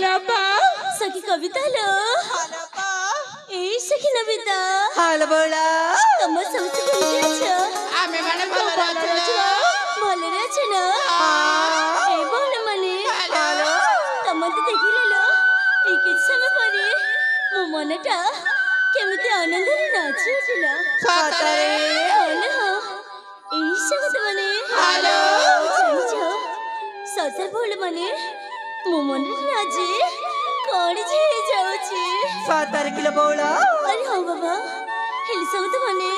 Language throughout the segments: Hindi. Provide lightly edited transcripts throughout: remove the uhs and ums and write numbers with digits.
हालपा सखी कविता लो हालपा ए सखी नविता हाल बोला तुम समस्त केमती अछ आमे माने भलो अछ भलो रे छ न ए बोल मने हालो तुम तो देखिले लो ए किछ समय परे मो मनटा केमती आनंद रे नाची उठिला सतरे बोल हो ए सब मने हालो जानिछो सत बोल मने मो मन रे आज कोड़ी झेड़ी जाउची 17 किलो बोला अरे हाँ बाबा हेली सब तो मने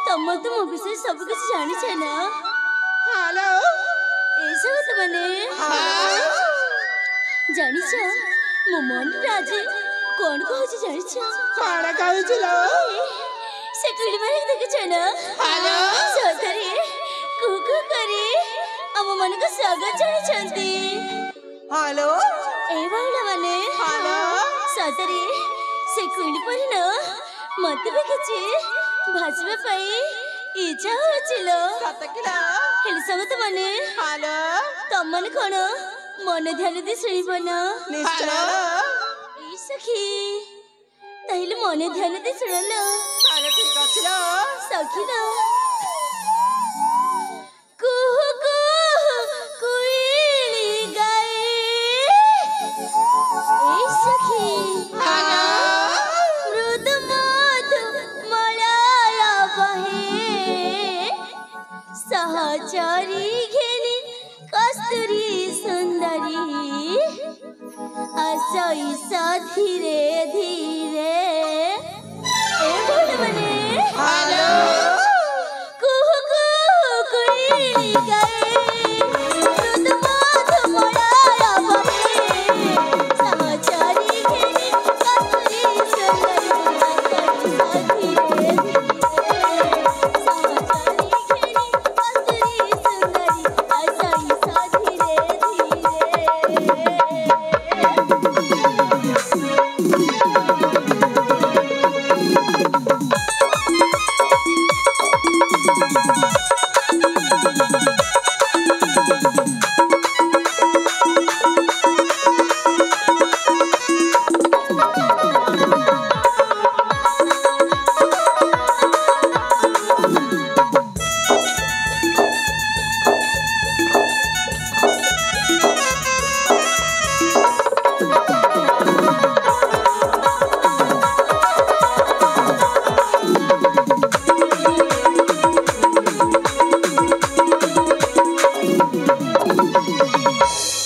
तुम तो मो विषय सब कुछ जानी छे ना हालो ए सब तो मने जानी छ मो मन राजे कोन कहू जानी छ कोन कहू छलो से कुली मारे देखे छ ना हालो सोतरी कुकु करी हम मन को स्वागत जानी छंती हालो ए बावला माने हालो सतरे से कुली पर न मत भी किछि भाजबे पई इच्छा होचिलो 7 किलो हेली संगत माने हालो तमन कोन मन ध्यान दे सुनिबो न निश्चय ए सखी तहिले मन ध्यान दे सुनलो हालो ठीक अछलो सखी न कुहू कुहू कुइली गाए ए सखी हालो मृद मधु मलया बहे सहचरी घेनी कस्तूरी सुंदरी असई सा धीरे धीरे ए बोल मने हालो कुहू कुहू कुइली गाए मृद मधु मलया बहे सहचरी घेनी कस्तूरी सुंदरी असई सा धीरे धीरे सहचरी घेनी कस्तूरी सुंदरी असई सा धीरे धीरे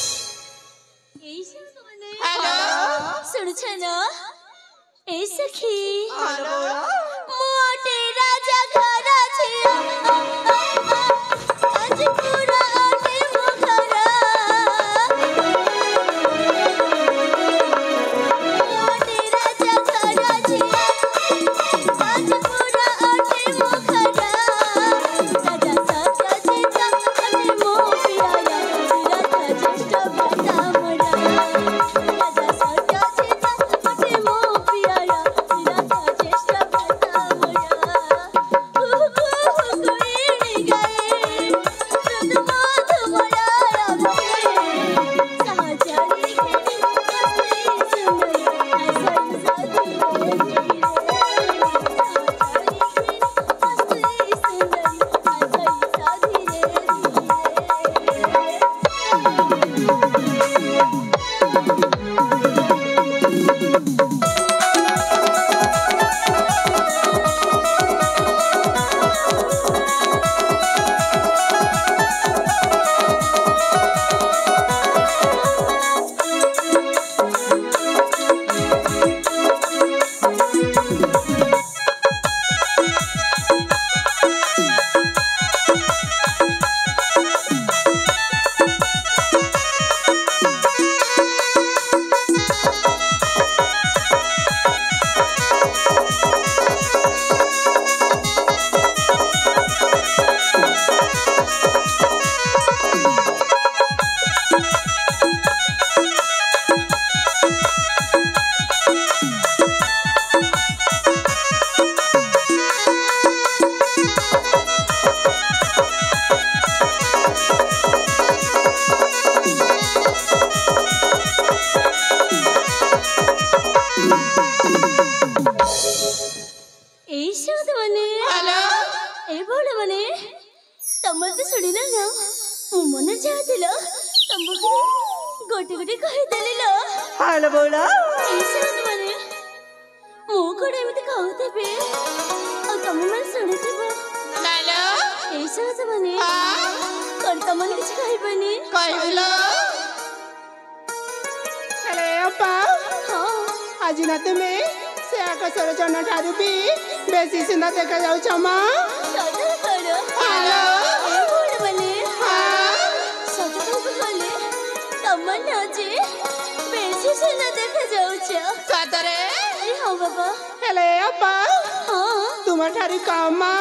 ए सुने हालो सुन छ न ए सखी हालो मोटे राजा घर छिया आज पूरा आटे मुखरा मोटे राजा घर छिया आज पूरा आटे मुखरा राजा सत्य चिता अने मो पियाया विराट ज्येष्ठ भ्राता मरा राजा सत्य चिता अने मो पियाया विराट ज्येष्ठ भ्राता मरा कुहू कुहू कुइली ଶୁଣିଲ ନା ମୋ ମନରେ ଯାହା ଥିଲା ତମକୁ ଗୋଟେ ଗୋଟେ କହିଦେଲି ଲୋ। ହାଲୋ ବୋଉଲ ଏଇ ଶୁଣନ୍ତୁ ମାନେ ମୁଁ କଣ ଏମିତି କହୁଥିବି ଆଉ ତମେ ମାନେ ଶୁଣିଥିବ। ନାଲୋ ଏଇ ଶୁଣନ୍ତୁ ମାନେ କଣ ତମମାନେ କିଛି କହିବନି? କହିବୁଲ ହେଲେ ଅପା ହଁ ଆଜି ନା ତୁମେ ସେ ଆକାଶର ଜହ୍ନ ଠାରୁ ବି ବେଶୀ ସୁନ୍ଦର ଦେଖାଯାଉଛ ମା। ସତରେ କଣ? ହାଲୋ। ଏ କଣ ମାନେ ସତ କହିବାକୁ ଗଲେ ତମମାନେ ଆଜି ବେଶୀ ସୁନ୍ଦର ଦେଖାଯାଉଛ। ସତରେ ଆରେ ହଁ ବାବା ହେଲେ ଅପା ହଁ ତୁମ ଠାରୁ କମ୍ ମା।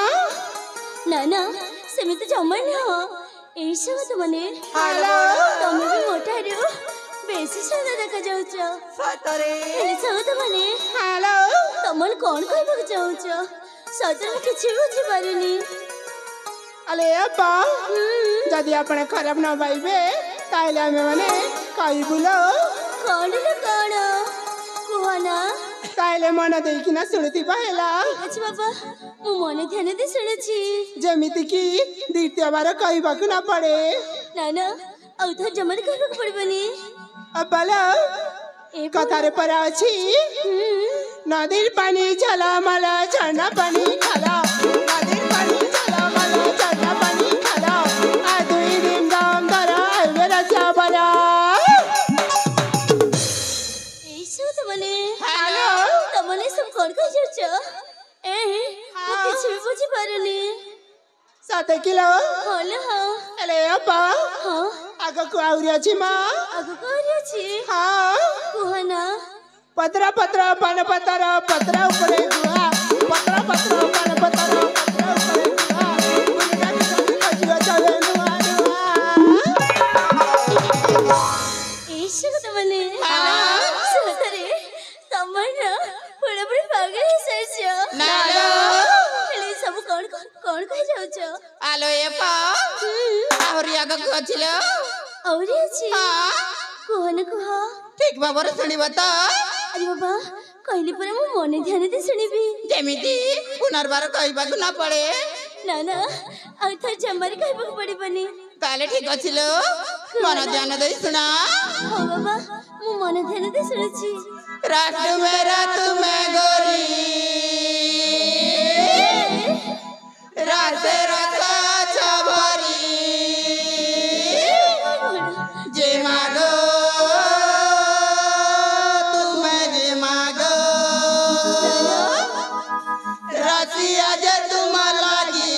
ନା ନା ସେମିତି ଜମା ନୁହଁ। ଏଇ ଶୁଣନ୍ତୁ ମାନେ ହାଲୋ। ତମେ ବି ମୋ ଠାରୁ ବେଶୀ ସୁନ୍ଦର ଦେଖାଯାଉଛ। ସତରେ ହେଲେ ଶୁଣନ୍ତୁ ମାନେ ହାଲୋ। ତମମାନେ କଣ କହିବାକୁ ଚାହୁଁଛ? ସତରେ ମୁଁ କିଛି ବି ବୁଝିପାରୁନି। ଆଲେ ଅପା ଯଦି ଆପଣ ଖରାପ ନ ପାଇବେ ତାହେଲେ ଆମେ ମାନେ କହିବୁ ଲୋ। କଣ ଲୋ କଣ କୁହ ନା। ତାହେଲେ ମନ ଦେଇକିନା ଶୁଣୁଥିବା ହେଲା। ଠିକ ଅଛି ବାବା ମୁଁ ମନେ ଧ୍ୟାନ ଦେଇ ଶୁଣୁଛି। ଯେମିତି କି ଦ୍ୱିତୀୟ ବାର କହିବାକୁ ନ ପଡେ। ନା ନା ଆଉ ଥରେ ଜମାରେ କହିବାକୁ ପଡିବନି। ଅପାଲୋ ଏ କଥାରେ ପରା ଅଛି ନଦୀর পানি ঝালামাল ঝর্ণা পানি খালা নদীর পানি ঝালামাল ঝর্ণা পানি খালা আর দুই দিন দাম ধরা এবেরা চাবলা। এই ଶୁଣନ୍ତୁ ମାନେ হ্যালো ତମମାନେ ସବୁ କଣ କହିଯାଉଛ? ମୁଁ କିଛି ବି ବୁଝିପାରୁନି। সাথে কিলো ହଁ ଲୋ ହଁ ହେଲେ ଅପା ହଁ ଆଗକୁ ଆହୁରି ଅଛି ମା। ଆଗକୁ ଆହୁରି ଅଛି ହଁ କୁହ ନା। ପତ୍ର ପତ୍ର ପାନ ପତ୍ର ପତ୍ର ଉପରେ ଗୁଆ ପତ୍ର ପତ୍ର ପାନ ପତ୍ର ପତ୍ର ଉପରେ ଗୁଆ ବୁଲିବା ଭିତରେ ଖୋଜିବା ଚାଲେ ନୂଆ ନୂଆ। ଏଇ ଶୁଣନ୍ତୁ ମାନେ ସତରେ ତମର ପୁରାପୁରି ପାଗଳ ହେଇସାରିଛ। ନାଲୋ ହେଲେ ସବୁ କଣ କଣ କହିଯାଉଛ? ଆଲୋ ଏପା ଆହୁରି ଆଗକୁ ଅଛି ଲୋ। ଆହୁରି ଅଛି କୁହ ନା କୁହ। ଠିକ ଭାବରେ ଶୁଣିବ ତ ଆରେ ବାବା କହିଲି ପରା ମୁଁ ମନେ ଧ୍ୟାନ ଦେଇ ଶୁଣିବି। ଯେମିତି ପୁନର୍ବାର କହିବାକୁ ନ ପଡେ। ନା ନା ଆଉ ଥରେ ଜମାରେ କହିବାକୁ ପଡିବନି। ତାହେଲେ ଠିକ ଅଛି ଲୋ ମନ ଧ୍ୟାନ ଦେଇ ଶୁଣ। ହଉ ବାବା ମୁଁ ମନେ ଧ୍ୟାନ ଦେଇ ଶୁଣୁଛି। रात मेरा तुम्हें गोरी रासे रसा छबरी जे मागो तुम्हें जे मागो रसिया जे तुम लागी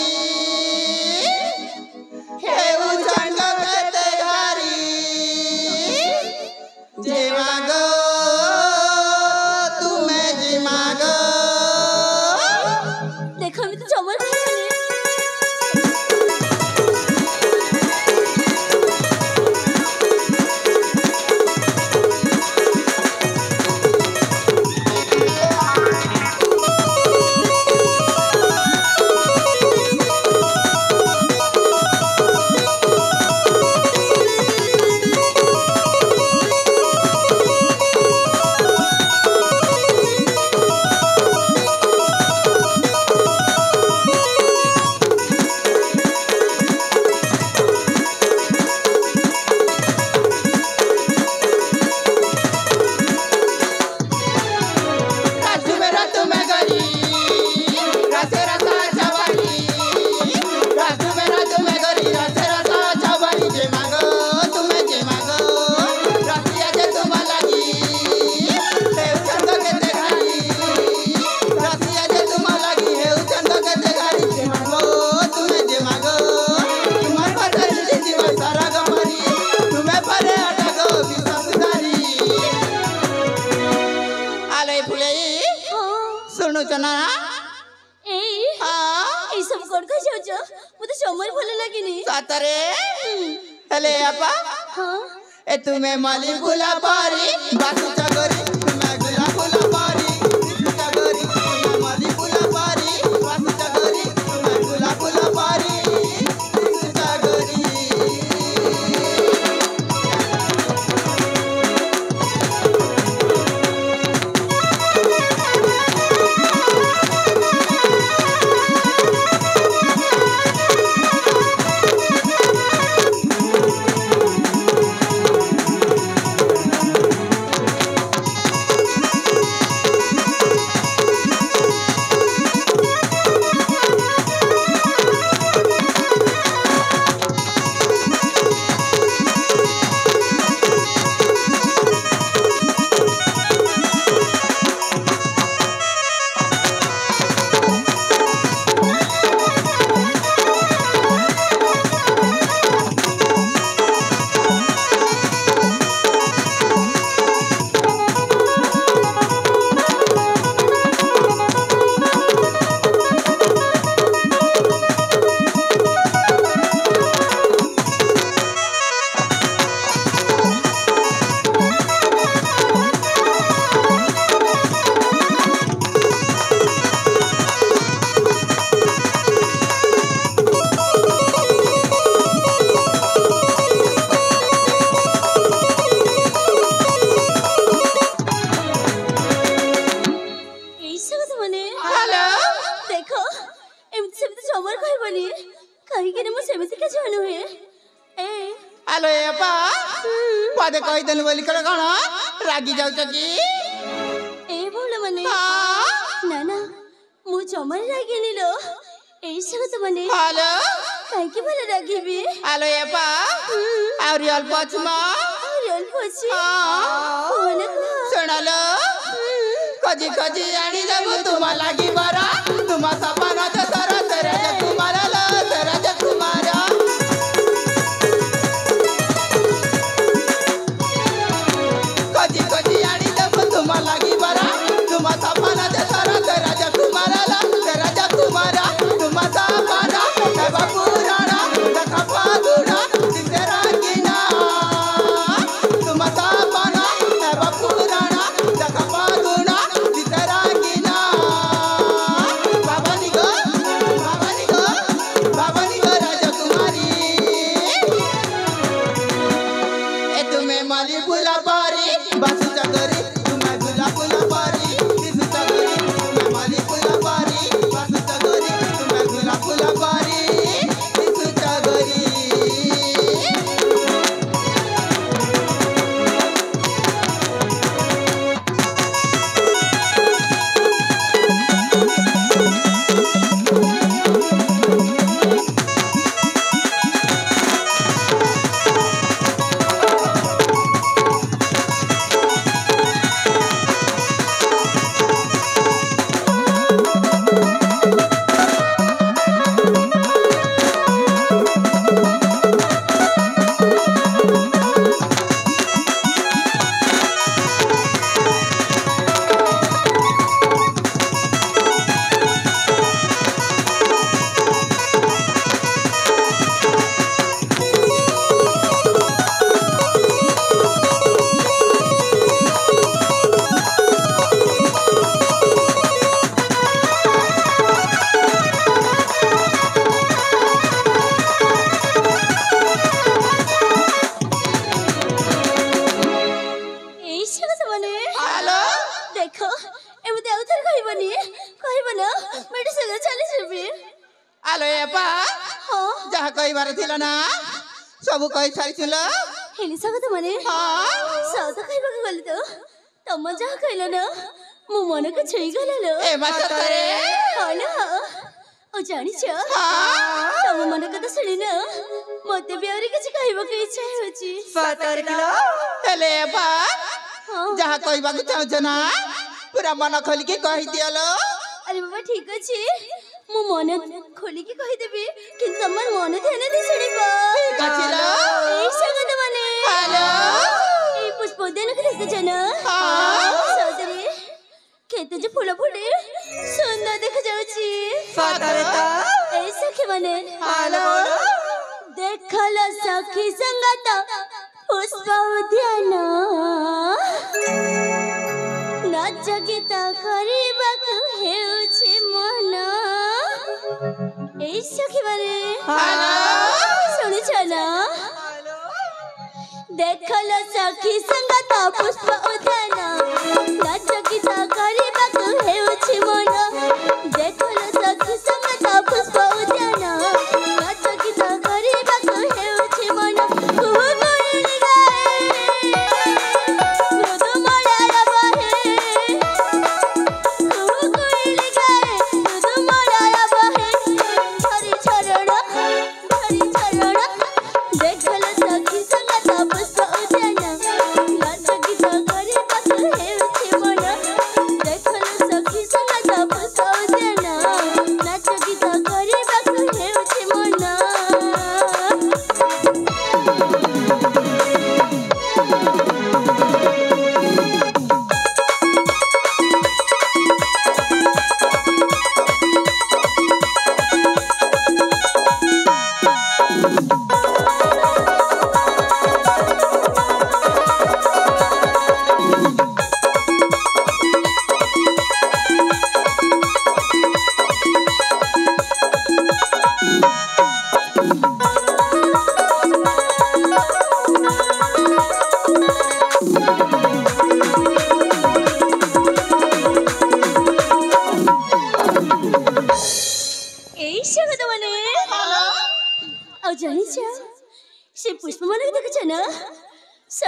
हे उछंग कते घरी जे मागो देखो আমি তো জমার খাইনি। ଶୁଣୁଛ ନା ଏଇ ସବୁ କଣ କହିଯାଉଛ? ମତେ ଜମାରୁ ଭଲ ଲାଗେନି। ସତରେ ହେଲେ ଆପା ଏ ତୁମେ ମଲି ଫୁଲ ପରି ବାସୁଚ ଗୋରି ତୁମେ ଗୁଲା ଫୁଲ ପରି ବାସୁଚ ଗୋରି ତୁମେ ମଲି ଫୁଲ ପରି ବାସୁଚ ଗୋରି ତୁମେ ଗୁଲା ଫୁଲ ପରି ବାସୁଚ ଗୋରି। मते कहि देन बोली कर कोन रागी जाउ कि ए बोल मने हां ना ना मु जमर रागिनी लो ए सब तो मने हेलो काई की भले रागिबी हेलो एपा आ रियल पछमा रियल पछी हां कोन सुनलो कजी कजी आनी देबो तुमा लागी बरा तुमा सपना तो तोरा तेरे जे तुम्हारा ला तेरे जे तुम्हारा कजी कजी आनी देबो तुमा लागी बरा तुमा सपना तो तोरा तेरे जे तुम्हारा ला तेरे जे तुम्हारा तुमा सपना है पुराना देखा पादुरा तेरा किना तुमा सपना है पुराना देखा पादुरा तेरा किना बाबा नी गो राजकुमारी ए तुम्हें माली बुला पारी बासु चगरी तुम्हें बुला बुला पारी दिसु चगरी तुम्हें माली बुला पारी बासु चगरी तुम्हें बुला बुला पारी दिसु चगरी आलो एपा हाँ जहाँ कई बार थिला ना सब कई सारी थिला हेली सब तो मने हाँ सब तो कई बार गल तो तम जहाँ कइलो ना मु मन को छुई गललो ए माता करे हाँ ना ओ जानी छ हाँ तम मन को तो सुनी ना मते बेरी किछ कहबो के इच्छा होची सतर किलो हेले एपा हाँ जहाँ कई बार चाहछ ना पूरा मन खोल के कहि दियलो अरे बाबा ठीक अछि मु मन खोली के कहि देबी कि तमर मन ध्यान दे सुनिबो ठीक अछि लो ए सगत माने हेलो ए पुष्प देन के देख जना हाँ सौदरी खेत जे फूल फुले सुंदर देख जाउची सतर तो ए सखी माने हेलो देखल सखी संगत पुष्प उद्यान नाच गीत କରିବାକୁ ହେଉଛି ମନ ଏଇ ସଖୀ ମାନେ हेलो ଶୁଣିଛ ନା देखल सखी संगत पुष्प उद्यान नाच गीत କରିବାକୁ ହେଉଛି ମନ देखल सखी संगत पुष्प उद्यान नाच गीत କରିବାକୁ ହେଉଛି ମନ କୁହୁକୁଳି ଗାଏ ମୃଦୁମଳୟ ବହେ କୁହୁକୁଳି ଗାଏ ମୃଦୁମଳୟ ବହେ ଧରି ଚରଣ देखल सखी संगत पुष्प उद्यान नाच गीत କରିବାକୁ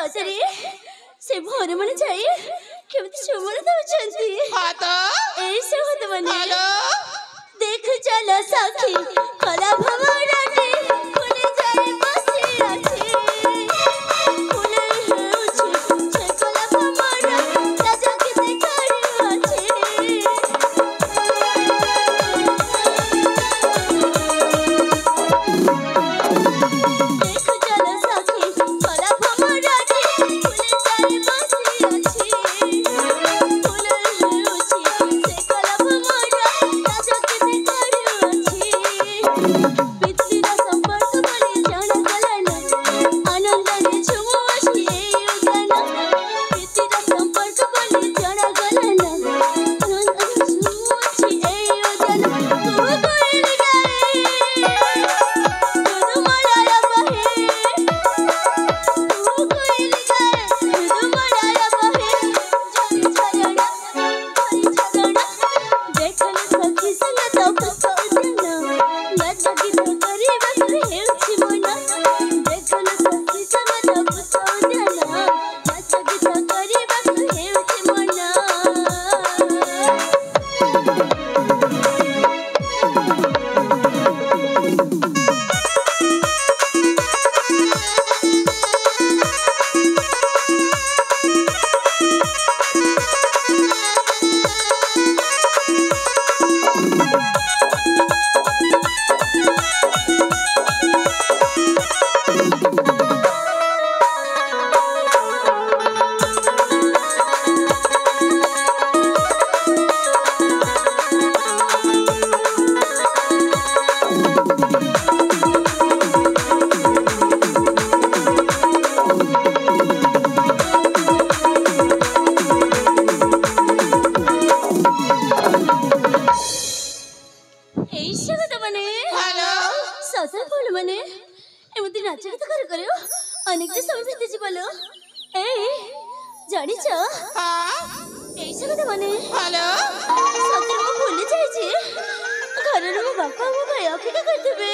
सतरे से भोर मन जाई केमती चुमन दउचंती हाँ तो ऐसे होत बने हेलो देख चल सखी कला भवराटे फुले जाए बसी आछे फुले हेउछे से कला भवरा राजा केते करू आछे देख चल सखी कला भवराटे फुले जाए बसी आछे फुले हेउछे से कला भवरा राजा केते करू आछे पितृरा संपर्क बने जान गलना आनंदने झुमो आछी ए उगना पितृरा संपर्क बने जान गलना आनंदने झुमो आछी ए उगना तू कोइल गाए तू मराया बहे तू कोइल गाए तू मराया बहे झरी झरना देखल सखी संग तप सौजना नाच गीत करी बस हेउछि मना देखल सखी संग तप सौजना नाच गीत करी बस हेउछि मना ऐसे होत बने हेलो सतर बोल मने एमती नाच गीत कर अनेक जे समय बीती जीवलो ए जानी छ हाँ ऐसे होत बने हेलो सतर मु भूली जाई छी घर रे मो बापा मो भाई अपेक्षा करथबे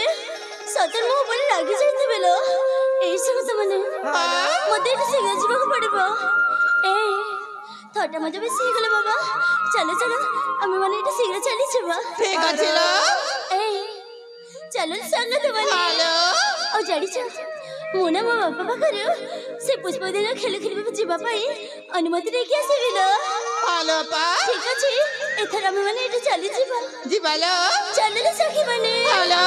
सतर मो बोले लागी जाईथबे लो ऐसे होत बने हाँ मते शीघ्र जीवा को पड़बो ए थोड़ा मजा बेसी हो गले बाबा चलो चलो आमे माने एटा शीघ्र चली जीवा ठीक अछि लो ए चलो संग तो बने हेलो और जाड़ी छ मुना मो बापा पाखरे से पुष्प देगा खेल खेल जीवा पाई अनुमति रे के आसीबिलो हेलो पा ठीक अछि एथरा आमे माने एटा चली जीवा जी बोलो चलो सखी बने हेलो